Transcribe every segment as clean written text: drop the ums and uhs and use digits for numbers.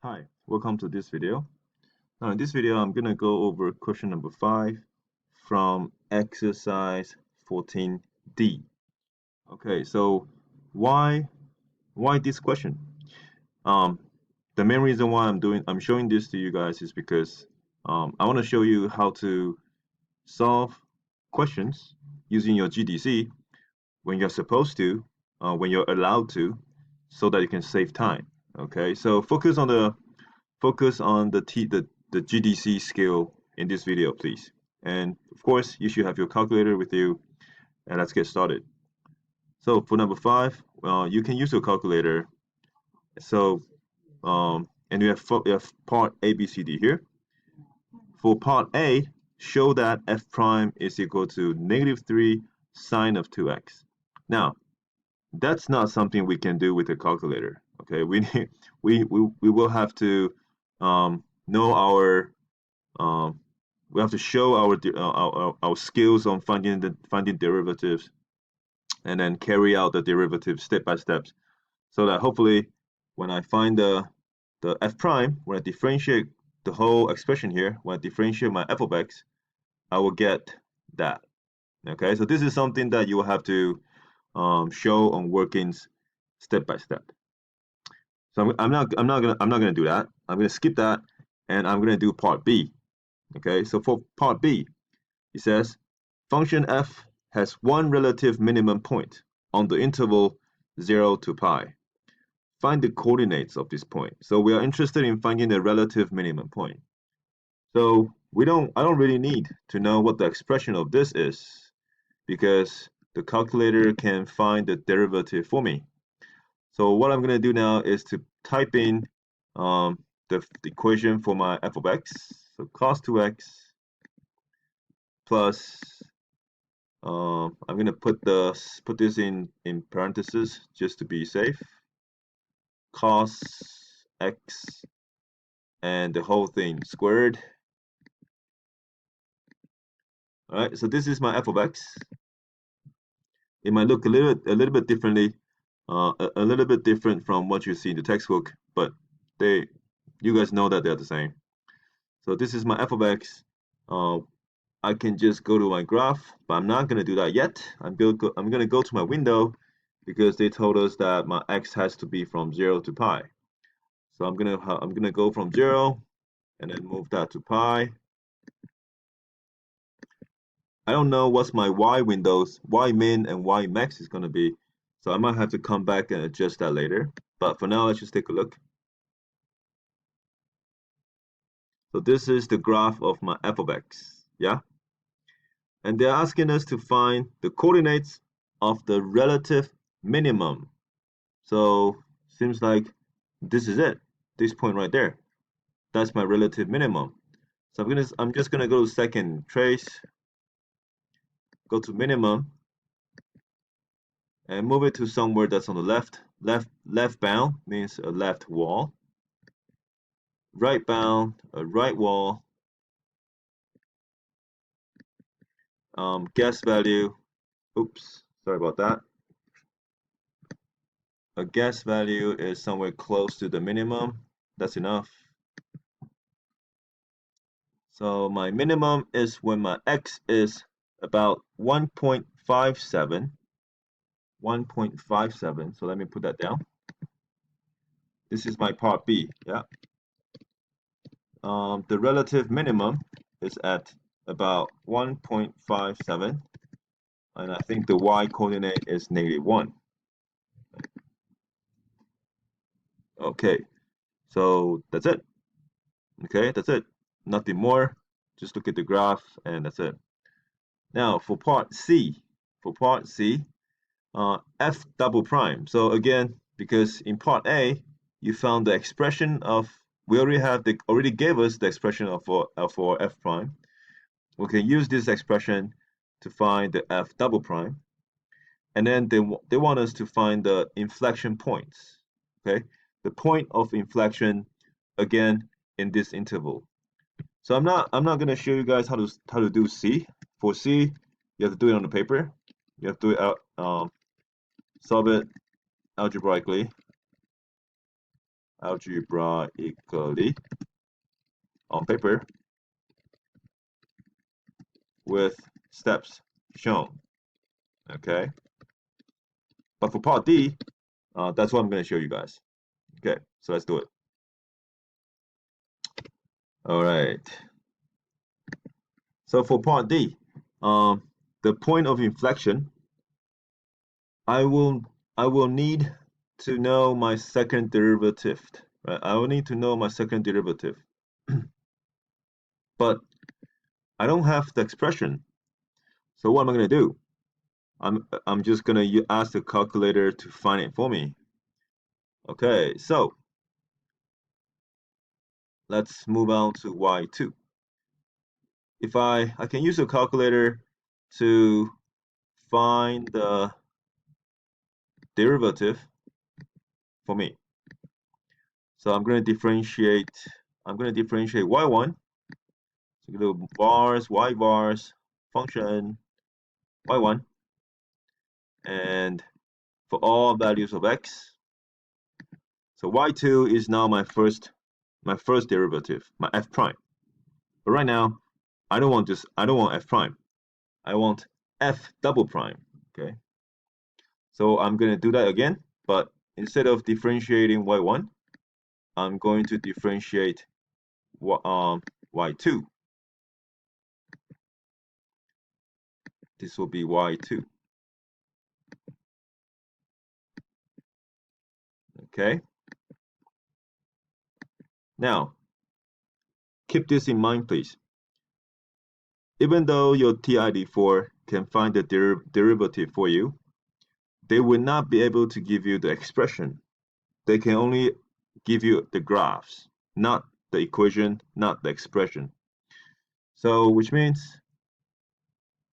Hi, welcome to this video. Now in this video, I'm going to go over question number 5 from exercise 14D. Okay, so why this question? Um, the main reason why I'm showing this to you guys is because I want to show you how to solve questions using your GDC when you're supposed to, when you're allowed to, so that you can save time. Okay, so focus on the GDC skill in this video, please. And of course, you should have your calculator with you, and let's get started. So for number 5, you can use your calculator. So, and you have part A, B, C, D here. For part A, show that f prime is equal to -3 sine of 2x. Now, that's not something we can do with a calculator. Okay, we will have to know um, we have to show our skills on finding derivatives and then carry out the derivatives step by step so that hopefully when I find the f prime, when I differentiate the whole expression here, when I differentiate my f of x, I will get that. Okay, so this is something that you will have to show on workings step by step. So I'm not gonna do that. I'm gonna skip that, and I'm gonna do part B. Okay, so for part B, it says function f has one relative minimum point on the interval 0 to pi. Find the coordinates of this point. So we are interested in finding the relative minimum point. So I don't really need to know what the expression of this is because the calculator can find the derivative for me. So what I'm going to do now is to type in the equation for my f of x. So cos 2x plus I'm going to put this in parentheses just to be safe. Cos x and the whole thing squared. All right, so this is my f of x. It might look a little bit differently, a little bit different from what you see in the textbook, but you guys know that they're the same. So this is my f of x. I can just go to my graph, but I'm not going to do that yet. I'm going to go to my window because they told us that my x has to be from 0 to pi. So I'm gonna go from 0 and then move that to pi. I don't know what's my y windows, y min and y max is gonna be, so I might have to come back and adjust that later. But for now, let's just take a look. So this is the graph of my f of x, yeah? And they're asking us to find the coordinates of the relative minimum. So seems like this is it, this point right there. That's my relative minimum. So I'm just gonna go to second trace, go to minimum, and move it to somewhere that's on the left. Left bound means a left wall. Right bound, a right wall. Guess value. Oops, sorry about that. A guess value is somewhere close to the minimum. That's enough. So my minimum is when my x is about 1.57. 1.57. So let me put that down. This is my part B. Yeah. The relative minimum is at about 1.57, and I think the y coordinate is -1. Okay, so that's it. Okay, that's it. Nothing more. Just look at the graph, and that's it. Now for part C, f double prime. So again, because in part A, you found the expression of we already gave us the expression of for f prime. We can use this expression to find the f double prime, and then they want us to find the inflection points. Okay, the point of inflection again in this interval. So I'm not going to show you guys how to do C. For C, you have to do it on the paper. You have to do it out, solve it algebraically. algebraically on paper with steps shown. Okay, but for part D, that's what I'm going to show you guys. Okay, so let's do it. All right. So for part D, the point of inflection, I will need to know my second derivative. Right? I will need to know my second derivative. But I don't have the expression. So what am I going to do? I'm just going to ask the calculator to find it for me. Okay, so let's move on to y2. If I can use a calculator to find the derivative for me. So I'm going to differentiate y1. So go to bars, y bars, function y1, and for all values of x. So y2 is now my first derivative, my f prime. But right now, I don't want f prime. I want f double prime. Okay. So I'm going to do that again, but instead of differentiating y1, I'm going to differentiate y2. This will be y2. Okay. Now, keep this in mind, please. Even though your TID4 can find the derivative for you, they will not be able to give you the expression. They can only give you the graphs, not the equation, not the expression. So, which means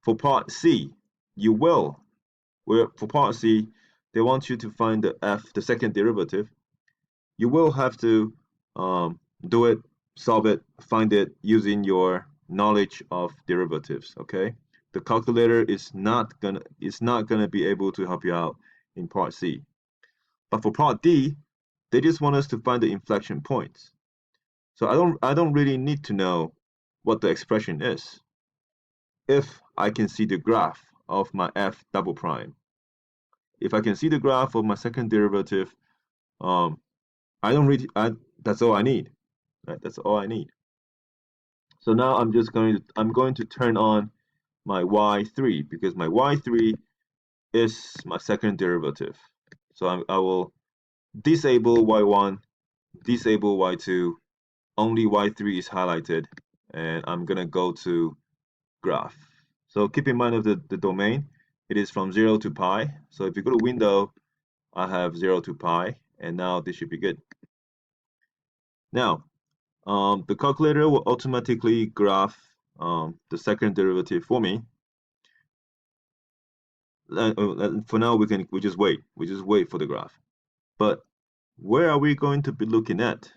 for part C, for part C, they want you to find the second derivative. You will have to do it, solve it, find it using your knowledge of derivatives. Okay, the calculator is not gonna be able to help you out in part C, but for part D, they just want us to find the inflection points. So I don't really need to know what the expression is if I can see the graph of my f double prime. If I can see the graph of my second derivative, um, I don't really that's all I need. Right? That's all I need. So now I'm going to turn on my y3 because my y3 is my second derivative. So I will disable y1, disable y2, only y3 is highlighted, and I'm gonna go to graph. So keep in mind of the domain, it is from 0 to pi. So if you go to window, I have 0 to pi, and now this should be good. Now, the calculator will automatically graph the second derivative for me. For now, we just wait. We just wait for the graph. But where are we going to be looking at?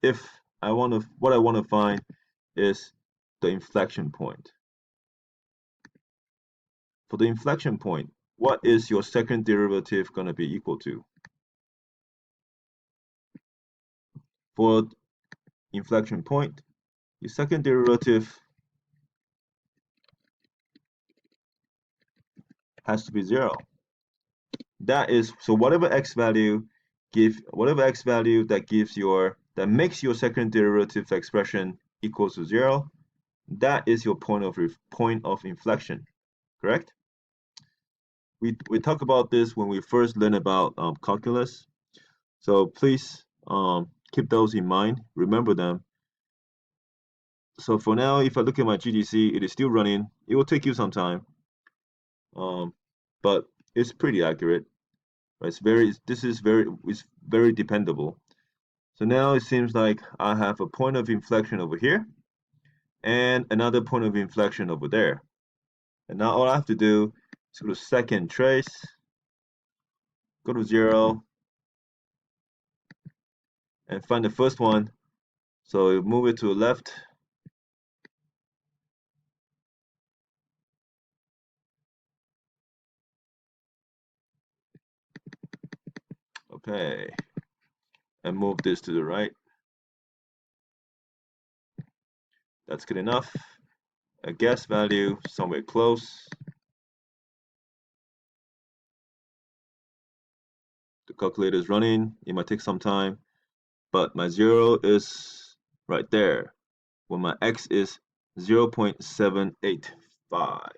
If what I want to find is the inflection point. For the inflection point, what is your second derivative going to be equal to? For inflection point, your second derivative has to be 0. That is, so whatever x value that makes your second derivative expression equals to 0, that is your point of inflection, correct? We talk about this when we first learn about calculus, so please keep those in mind, remember them. So for now, if I look at my GDC, it is still running. It will take you some time, but it's pretty accurate. It's very dependable. So now it seems like I have a point of inflection over here and another point of inflection over there. And now all I have to do is go to second trace, go to 0, and find the first one. So move it to the left. Okay. and move this to the right. That's good enough. A guess value somewhere close. The calculator is running. It might take some time, but my 0 is right there, when my x is 0.785.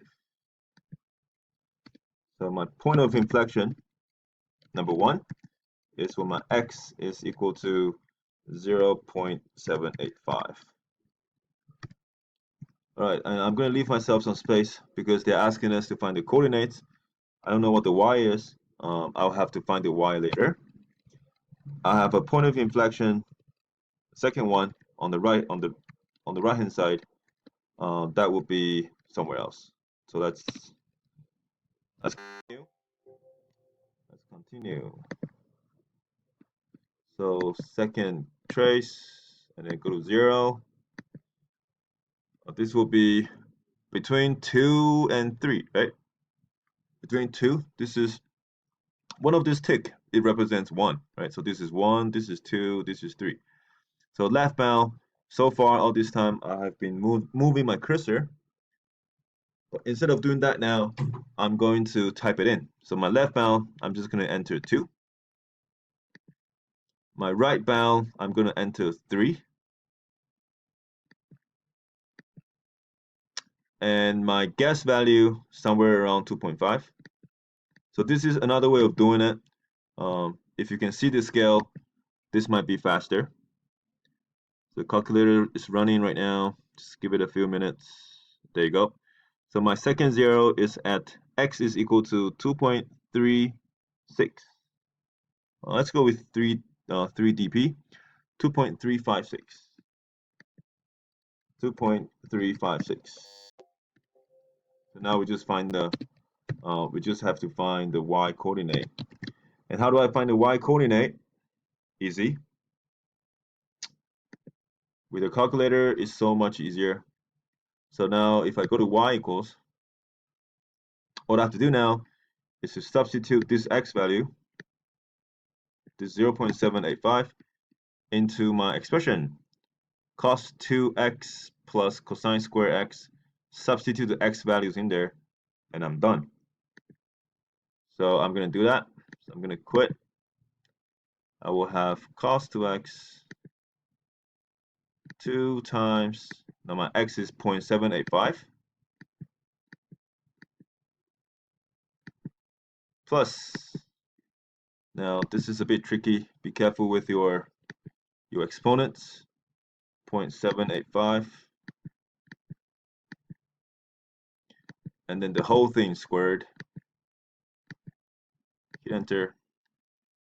So my point of inflection, number 1, is when my x is equal to 0.785. Alright, and I'm going to leave myself some space because they're asking us to find the coordinates. I don't know what the y is. I'll have to find the y later. I have a point of inflection, second one on the right, on the right hand side. That would be somewhere else. So let's continue. Let's continue. So second trace, and then go to 0. This will be between 2 and 3, right? Between 2, this is one of this tick. It represents 1, right? So this is 1, this is 2, this is 3. So left bound, so far all this time I have been moving my cursor. But instead of doing that now, I'm going to type it in. So my left bound, I'm just going to enter 2. My right bound, I'm going to enter 3. And my guess value, somewhere around 2.5. So this is another way of doing it. If you can see the scale, this might be faster. The calculator is running right now. Just give it a few minutes. There you go. So my second 0 is at x is equal to 2.36. Let's go with 3 dp. 2.356. 2.356. So now we just find the we just have to find the y coordinate. And how do I find the y coordinate? Easy. With a calculator, it's so much easier. So now if I go to y equals, what I have to do now is to substitute this x value, this 0.785, into my expression. Cos 2x plus cosine square x, substitute the x values in there, and I'm done. So I'm going to do that. So I'm going to quit. I will have cos 2x 2 times, now my x is 0.785, plus, now this is a bit tricky, be careful with your exponents, 0.785, and then the whole thing squared. Hit enter.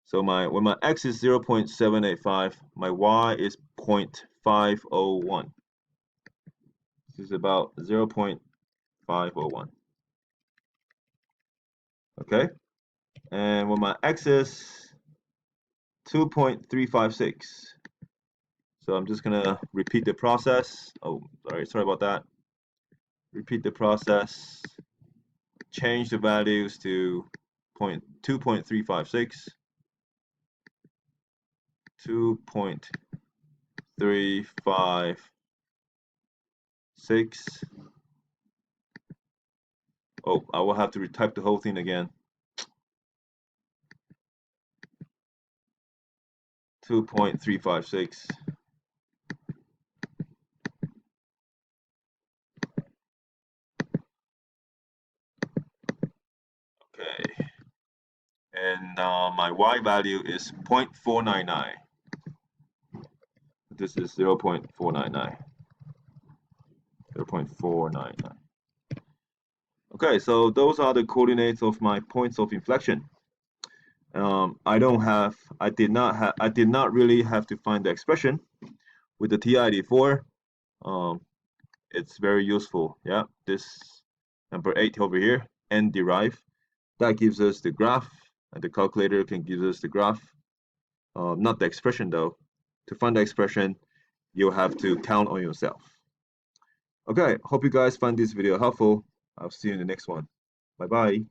So when my x is 0.785, my y is 0.501. This is about 0.501. Okay, and when my x is 2.356, so I'm just gonna repeat the process. Oh, sorry about that. Repeat the process. Change the values to 2.356, 2.356. Oh, I will have to retype the whole thing again. 2.356. Okay. And my y value is 0.499. This is 0.499. 0.499. Okay, so those are the coordinates of my points of inflection. I did not really have to find the expression with the TI-84. It's very useful. Yeah, this number 8 over here, n derive, that gives us the graph, and the calculator can give us the graph, not the expression though. To find the expression, you'll have to count on yourself. Okay, hope you guys find this video helpful. I'll see you in the next one. Bye bye.